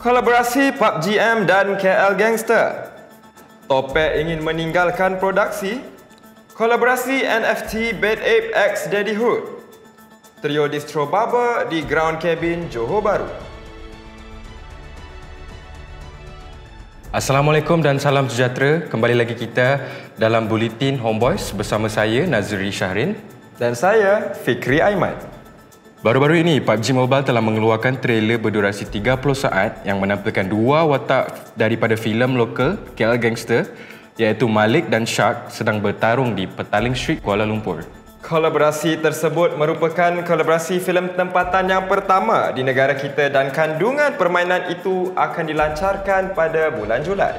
Kolaborasi PUBG M dan KL Gangster. Topek ingin meninggalkan produksi. Kolaborasi NFT Bad Ape X Daddy Hood. Trio Distro Barber di Ground Cabin Johor Bahru. Assalamualaikum dan salam sejahtera. Kembali lagi kita dalam Buletin Homeboys bersama saya Nazri Syahrin Dan saya Fikri Aiman. Baru-baru ini, PUBG Mobile telah mengeluarkan trailer berdurasi 30 saat yang menampilkan dua watak daripada filem lokal KL Gangster iaitu Malik dan Shark sedang bertarung di Petaling Street, Kuala Lumpur. Kolaborasi tersebut merupakan kolaborasi filem tempatan yang pertama di negara kita dan kandungan permainan itu akan dilancarkan pada bulan Julai.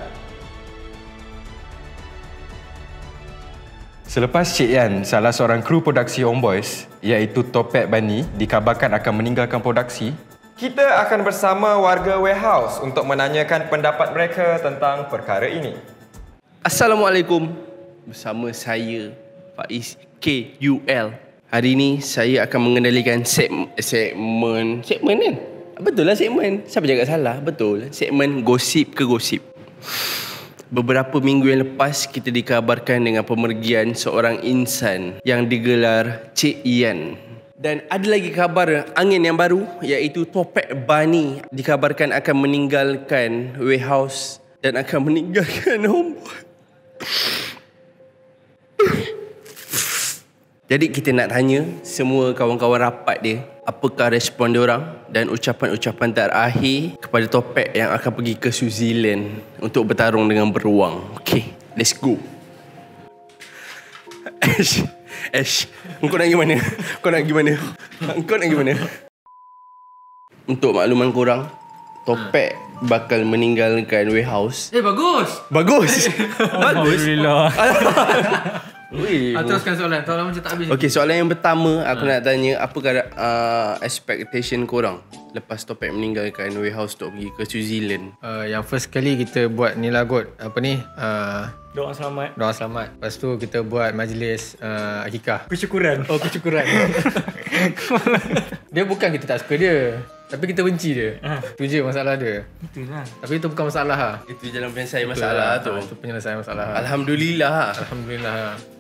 Selepas Cik Yan, salah seorang kru produksi Homeboys iaitu Topek Bani dikabarkan akan meninggalkan produksi, kita akan bersama warga warehouse untuk menanyakan pendapat mereka tentang perkara ini. Assalamualaikum. Bersama saya Faiz KUL. Hari ini saya akan mengendalikan segmen kan? Betul lah segmen. Siapa cakap salah? Betul. Segmen gosip ke gosip. Beberapa minggu yang lepas kita dikabarkan dengan pemergian seorang insan yang digelar Cik Yan. Dan ada lagi kabar angin yang baru iaitu Topek Bani dikabarkan akan meninggalkan warehouse dan akan meninggalkan Homeboy. Jadi kita nak tanya semua kawan-kawan rapat dia, apakah respon diorang dan ucapan-ucapan terakhir kepada Topek yang akan pergi ke New Zealand untuk bertarung dengan beruang. Okay, let's go. Ash, kau nak pergi mana? Kau nak pergi mana? Untuk makluman korang, Topek bakal meninggalkan warehouse. Bagus. Bagus. Alhamdulillah. Wih, Teruskan soalan macam tak habis. Okay, soalan yang pertama aku nak tanya, apakah expectation korang lepas Topek meninggalkan warehouse untuk pergi ke New Zealand? Yang first kali kita buat ni lah kot. Apa ni? Doa selamat. Doa selamat. Lepas tu kita buat majlis akikah. Kesyukuran. Oh, kesyukuran. Dia bukan kita tak suka dia, tapi kita benci dia. Itu je masalah dia. Itulah. Tapi itu bukan masalah lah. Itu jalan penyelesaian masalah tu. Itu penyelesaian masalah. Alhamdulillah.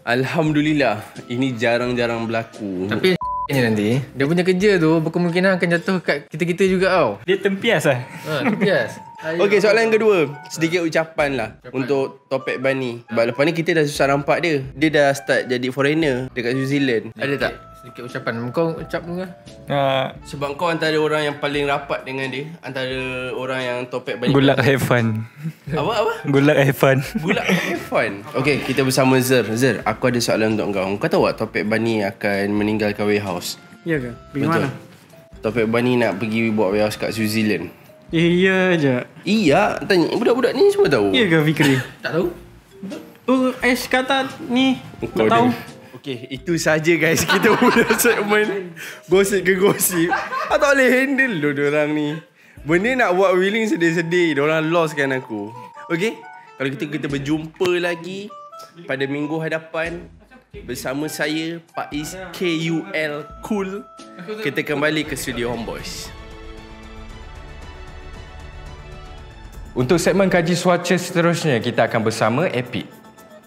Alhamdulillah. Ini jarang-jarang berlaku. Tapi ni nanti dia punya kerja tu berkemungkinan akan jatuh kat kita-kita juga tau. Dia tempias lah. Tempias. Okey, soalan yang kedua. Sedikit ucapan lah untuk Topek Bani. Sebab lepas ni kita dah susah nampak dia. Dia dah start jadi foreigner dekat New Zealand. Ada tak? Sedikit ucapan. Kau ucap dulu kan? Sebab kau antara orang yang paling rapat dengan dia, antara orang yang Topek Bani. Good luck, have fun. Apa? Good luck, have fun. Good luck, have fun. Okay, kita bersama Zer. Zer, aku ada soalan untuk kau. Kau tahu tak Topek Bani akan meninggalkan warehouse? Ya ke? Pergi mana? Topek Bani nak pergi buat warehouse kat New Zealand. Iya je. Iya, tanya. Budak-budak ni semua tahu. Ya ke Fikri? Tak tahu? Oh, Ash kata ni. Kau Tak tahu. Okay, itu saja guys. Kita punya segmen gosip ke gosip. Tak boleh handle loh diorang ni. Benda nak buat willing sedih-sedih. Diorang lost kan aku. Okay, kalau kita berjumpa lagi pada minggu hadapan bersama saya Faiz KUL Cool. Kita kembali ke studio Homeboys. Untuk segmen kaji cuaca seterusnya, kita akan bersama Epic.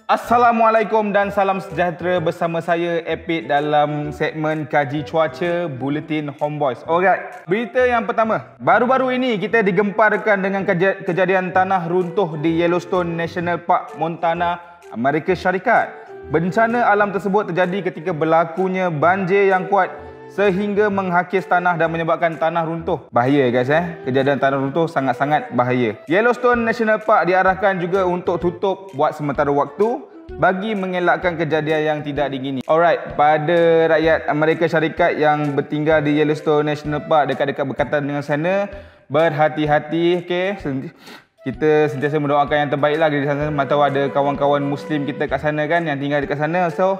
Assalamualaikum dan salam sejahtera bersama saya Epic dalam segmen kaji cuaca Buletin Homeboys. Alright, berita yang pertama. Baru-baru ini kita digemparkan dengan kejadian tanah runtuh di Yellowstone National Park, Montana, Amerika Syarikat. Bencana alam tersebut terjadi ketika berlakunya banjir yang kuat sehingga menghakis tanah dan menyebabkan tanah runtuh. Bahaya guys kejadian tanah runtuh sangat-sangat bahaya. Yellowstone National Park diarahkan juga untuk tutup buat sementara waktu bagi mengelakkan kejadian yang tidak diingini. Alright, pada rakyat Amerika Syarikat yang bertinggal di Yellowstone National Park dekat-dekat berkaitan dengan sana, berhati-hati, okey. Kita sentiasa mendoakan yang terbaik lah di sana. Mantau ada kawan-kawan Muslim kita kat sana kan yang tinggal dekat sana. So,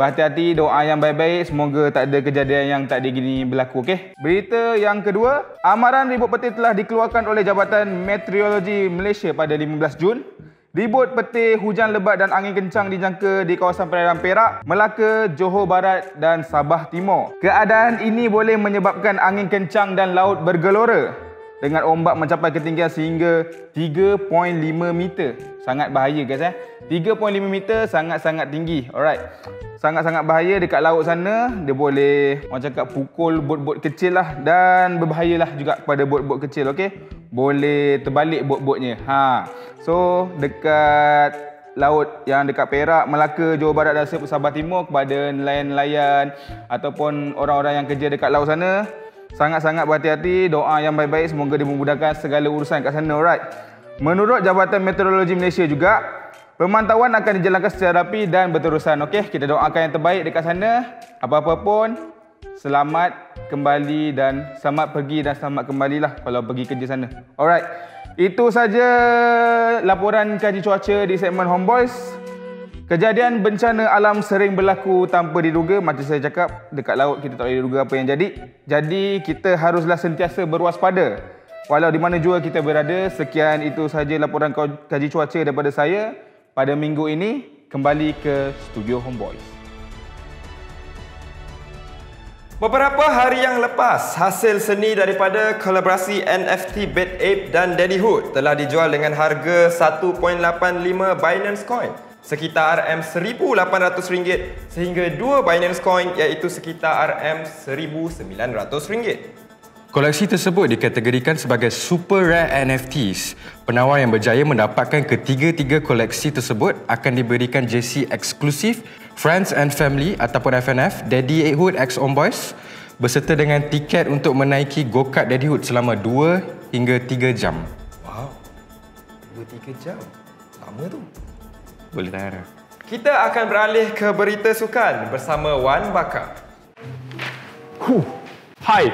berhati-hati, doa yang baik-baik. Semoga tak ada kejadian yang tak digini berlaku. Okay? Berita yang kedua. Amaran ribut petir telah dikeluarkan oleh Jabatan Meteorologi Malaysia pada 15 Jun. Ribut petir, hujan lebat dan angin kencang dijangka di kawasan perairan Perak, Melaka, Johor Barat dan Sabah Timur. Keadaan ini boleh menyebabkan angin kencang dan laut bergelora. dengan ombak mencapai ketinggian sehingga 3.5 meter. Sangat bahaya guys 3.5 meter sangat-sangat tinggi. Alright. Sangat-sangat bahaya dekat laut sana. Dia boleh orang cakap pukul bot-bot kecil lah dan berbahayalah juga kepada bot-bot kecil, okey. Boleh terbalik bot-botnya. So dekat laut yang dekat Perak, Melaka, Johor Barat dan Sabah Timur, kepada nelayan-nelayan ataupun orang-orang yang kerja dekat laut sana, sangat-sangat berhati-hati, doa yang baik-baik, semoga dia memudahkan segala urusan kat sana. Alright. Menurut Jabatan Meteorologi Malaysia juga, pemantauan akan dijalankan secara rapi dan berterusan. Okey, kita doakan yang terbaik dekat sana. Apa-apa pun, selamat kembali dan selamat pergi dan selamat kembalilah kalau pergi kerja sana. Alright. Itu saja laporan kaji cuaca di segmen Homeboys. Kejadian bencana alam sering berlaku tanpa diduga. Macam saya cakap, dekat laut kita tak boleh diduga apa yang jadi. Jadi kita haruslah sentiasa berwaspada walau di mana jua kita berada. Sekian itu saja laporan kaji cuaca daripada saya pada minggu ini. Kembali ke studio Homeboys. Beberapa hari yang lepas, hasil seni daripada kolaborasi NFT Bad Ape dan Daddyhood telah dijual dengan harga 1.85 Binance Coin, sekitar RM1,800 sehingga 2 Binance Coin iaitu sekitar RM1,900. Koleksi tersebut dikategorikan sebagai super rare NFTs. Penawar yang berjaya mendapatkan ketiga-tiga koleksi tersebut akan diberikan jersey eksklusif Friends and Family ataupun FNF Daddyhood X Homeboys beserta dengan tiket untuk menaiki go-kart Daddyhood selama 2 hingga 3 jam. Wow, 2-3 jam. Lama tu. Boleh tak harap? Kita akan beralih ke berita sukan bersama Wan Bakar. Hai,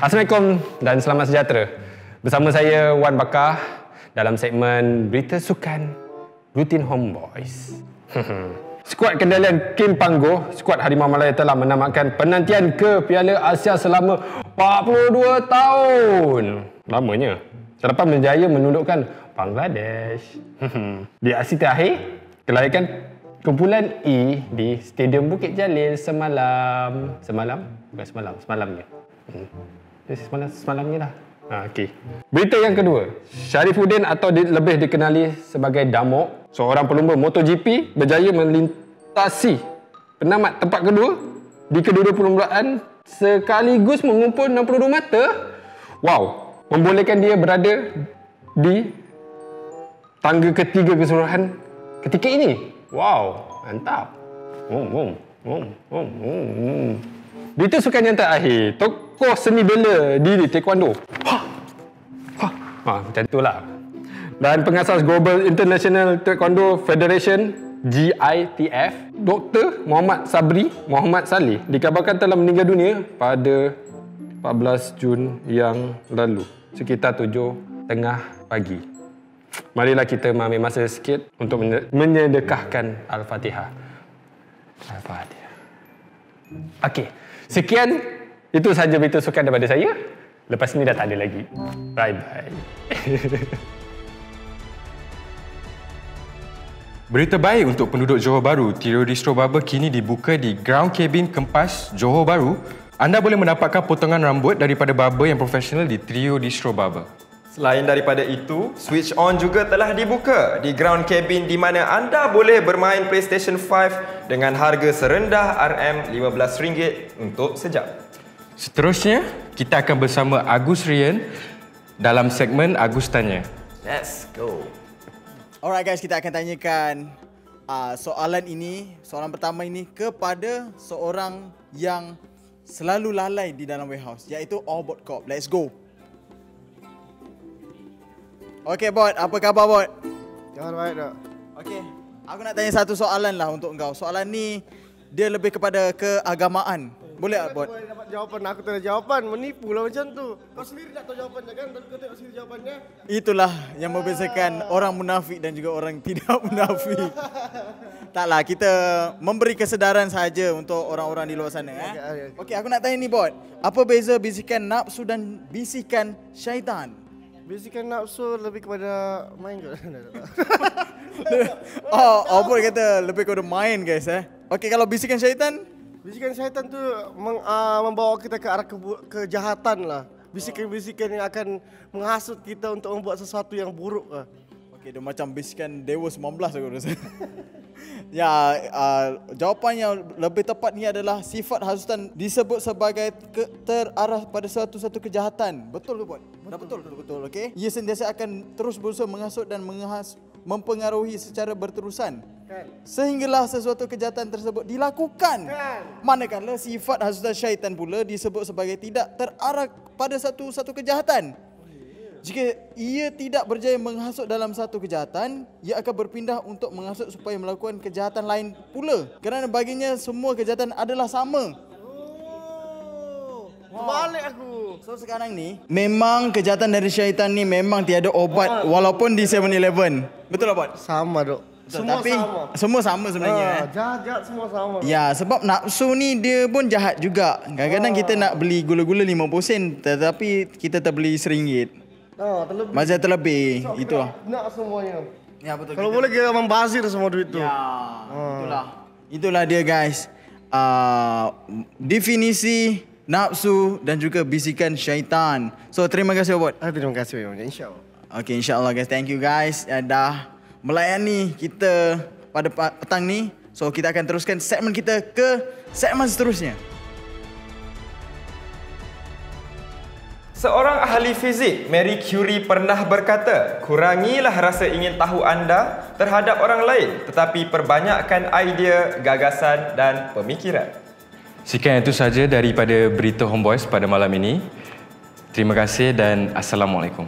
Assalamualaikum dan selamat sejahtera. Bersama saya Wan Bakar dalam segmen Berita Sukan Rutin Homeboys. Skuad kendalian Kim Panggoh, skuad Harimau Malaya telah menamatkan penantian ke Piala Asia selama 42 tahun. Lamanya. Selepas berjaya menundukkan Bangladesh. Di aksi terakhir, kelahikan kumpulan E di Stadium Bukit Jalil semalam. Bukan semalamnya. Semalamnya lah. Okey. Berita yang kedua. Syarifuddin atau lebih dikenali sebagai Damok, seorang pelumba MotoGP, berjaya melintasi penamat tempat kedua di kedua-dua perlombaan sekaligus mengumpul 62 mata. Wow. Membolehkan dia berada di tangga ketiga keseluruhan ketika ini. Wow. Mantap. Berita sukan yang terakhir, tokoh seni bela diri taekwondo. Macam itulah. Dan pengasas Global International Taekwondo Federation GITF, Dr. Muhammad Sabri Muhammad Saleh dikabarkan telah meninggal dunia pada 14 Jun yang lalu sekitar 7:30 pagi. Marilah kita ambil masa sikit untuk menyedekahkan Al-Fatihah. Al-Fatihah. Okey. Sekian, itu sahaja berita sukan daripada saya. Lepas ni dah tak ada lagi. Bye-bye. Berita baik untuk penduduk Johor Bahru, Trio Distro Barber kini dibuka di Ground Cabin Kempas, Johor Bahru. Anda boleh mendapatkan potongan rambut daripada barber yang profesional di Trio Distro Barber. Selain daripada itu, Switch On juga telah dibuka di Ground Cabin di mana anda boleh bermain PlayStation 5 dengan harga serendah RM15 untuk sejam. Seterusnya, kita akan bersama Agus Rian dalam segmen Agus Tanya. Let's go. Alright guys, kita akan tanyakan soalan pertama ini kepada seorang yang selalu lalai di dalam warehouse, iaitu Allbot Corp. Let's go. Okay Bot, apa khabar Bot? Jangan baik tak? Okay, aku nak tanya satu soalan lah untuk engkau. Soalan ni dia lebih kepada keagamaan. Boleh tak Bot? Boleh dapat jawapan, aku tak ada jawapan. Menipu lah macam tu. Kau sendiri tak tahu jawapannya kan? Tapi kau tengok sendiri jawapannya. Itulah yang membezakan orang munafik dan juga orang tidak munafik. Taklah, kita memberi kesedaran saja untuk orang-orang di luar sana. Okay, aku nak tanya ni Bot. Apa beza bisikan nafsu dan bisikan syaitan? Bisikan nafsu lebih kepada main kot. Bot kata lebih kepada main guys Okay, kalau bisikan syaitan? Bisikan syaitan tu membawa kita ke arah kejahatan lah. bisikan-bisikan yang akan menghasut kita untuk membuat sesuatu yang buruk. Okey, dia macam bisikan Dewa 19 aku rasa. Ya, jawapannya lebih tepat ni adalah sifat hasutan disebut sebagai terarah pada satu kejahatan. Betul tu, Bot? Betul. Okey. Ia sentiasa akan terus berusaha menghasut dan mempengaruhi secara berterusan. Sehinggalah sesuatu kejahatan tersebut dilakukan. Manakala sifat hasutan syaitan pula disebut sebagai tidak terarah pada satu kejahatan. Jika ia tidak berjaya menghasut dalam satu kejahatan, ia akan berpindah untuk menghasut supaya melakukan kejahatan lain pula. Kerana baginya semua kejahatan adalah sama. Terbalik aku. So sekarang ni, memang kejahatan dari syaitan ni memang tiada obat walaupun di 7-Eleven. Betul tak, Bot? Sama, Dok. Semua Tapi sama. semua sama sebenarnya. Jahat-jahat semua sama. Ya, sebab nafsu ni dia pun jahat juga. Kadang-kadang kita nak beli gula-gula 50 sen tetapi kita terbeli RM1. Terlebih. Macam terlebih. So, Itu lah. Nak semuanya. Ya, betul. Kalau boleh kita membazir semua duit tu. Ya, itulah dia guys. Definisi nafsu dan juga bisikan syaitan. So terima kasih, Bot. Terima kasih banyak, insya-Allah. Okay, insya-Allah guys. Thank you guys. Dah melayani kita pada petang ni. So kita akan teruskan segmen kita ke segmen seterusnya. Seorang ahli fizik, Marie Curie, pernah berkata, kurangilah rasa ingin tahu anda terhadap orang lain, tetapi perbanyakkan idea, gagasan dan pemikiran. Sekian itu saja daripada Berita Homeboys pada malam ini. Terima kasih dan Assalamualaikum.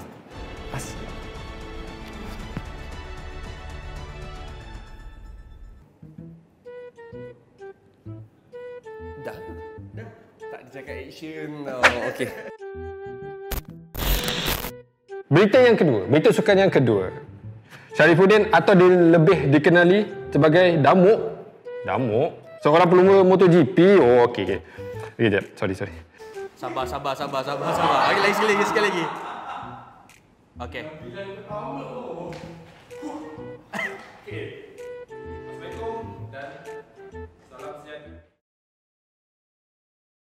Dah. Tak dicakap action. Okey. Berita yang kedua, berita sukan yang kedua. Syarifuddin atau lebih dikenali sebagai Damuk. Damuk? Seorang pelumba MotoGP. Oh, okey. Okey, jap. Sorry. Sabar. Lagi sekali lagi. Okey.